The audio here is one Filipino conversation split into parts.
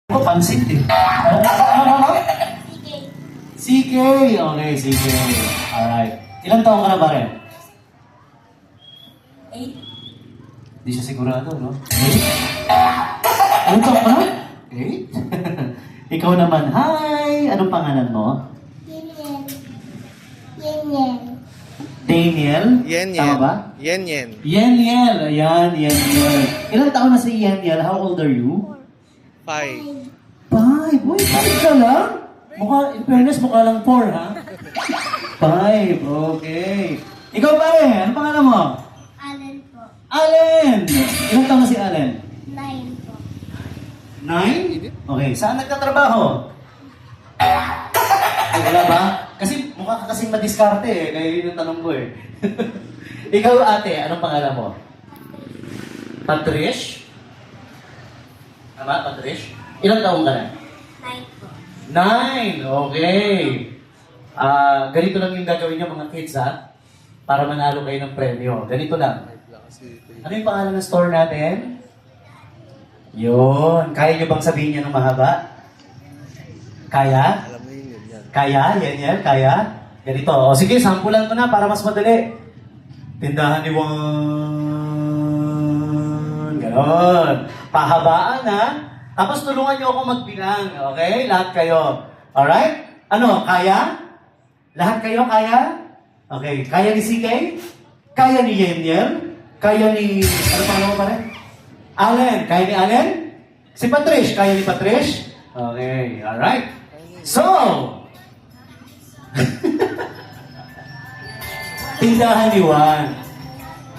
Ako, pansit eh. Ano? CK. Okay, CK. Alright. Ilang taong ka na ba rin? 8. Di siya sigurado, no? 8? Ilang taong ka na? 8? Ikaw naman, hi! Anong pangalan mo? Yen. Yen. Daniel? Yen Tama ba? Yen. Yeniel. Ayan, Yeniel. Ilang taon na si Yeniel? How old are you? 5. 5. Uy, 5 ka lang? Mukha, in fairness, mukha lang 4, ha? 5. Okay. Ikaw ba rin? Ano pangalan mo? Allen po. Allen! Ilang taon na si Allen? 9 po. 9? Okay. Saan nagtatrabaho? Ay, wala ba? Kasi mukha ka kasing madiskarte eh. Kaya yun yung tanong ko eh. Ikaw ate, anong pangalan mo? Patrish? Tama, Patrish? Ilang taong ka na? 9 po. 9! Okay. Ganito lang yung gagawin niyo mga kids ha? Para manalo kayo ng premyo. Ganito lang. Ano yung pangalan ng store natin? Yun. Kaya niyo bang sabihin niya ng mahaba? Kaya? Alam mo yun yan. Kaya? Yan. Kaya? Ganito. O sige, sampulan ko na para mas madali. Tindahan ni Juan. Ganon. Pahabaan ha. Tapos tulungan niyo ako magbilang. Okay? Lahat kayo. Alright? Ano? Kaya? Lahat kayo kaya? Okay. Kaya ni CK? Kaya ni Yeniel? Kaya ni... Ano pa mo pa rin? Allen. Kaya ni Allen? Si Patrish. Kaya ni Patrish? Okay. Alright. So, tindahan ni Juan.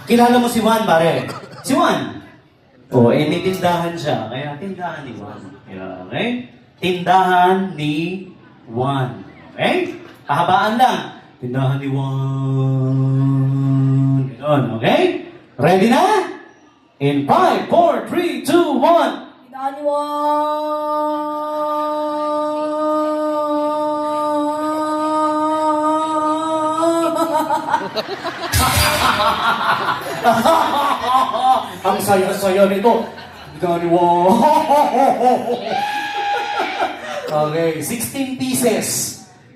Kilala mo si Juan, pare? Si Juan? Oo, may tindahan siya. Kaya tindahan ni Juan. Okay? Tindahan ni Juan. Okay? Kahabaan lang. Tindahan ni Juan. Ganon, okay? Ready na? In 5, 4, 3, 2, 1. Ang saya-saya nito. Okay, 16 pieces.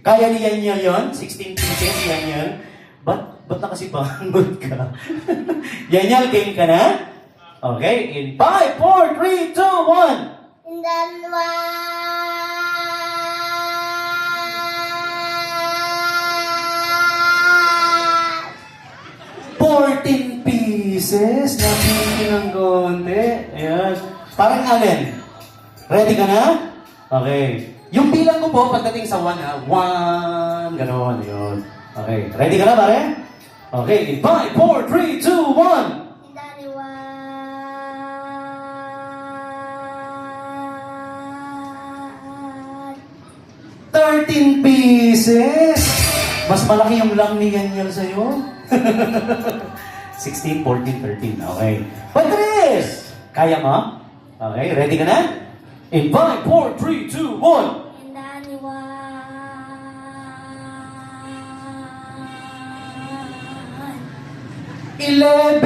Kaya ni Yanyel yun? 16 pieces, Yanyel. Ba't na kasi bangon ka? Yanyel, game ka na? Okay, in 5, 4, 3, 2, 1. And then 14 pieces. Napili ng konti. Ayan. Parang Allen. Ready ka na? Okay. Yung bilang ko po, pagdating sa 1 ha. 1. Ganon. Yun. Okay. Ready ka na, pare? Okay. 5, 4, 3, 2, 1. 13 pieces. Mas malaki yung lang ni Yanyel sa'yo. 16, 14, 13. Okay. Patrice! Kaya mo? Okay. Ready ka na? In 5, 4, 3, 2, 1. 11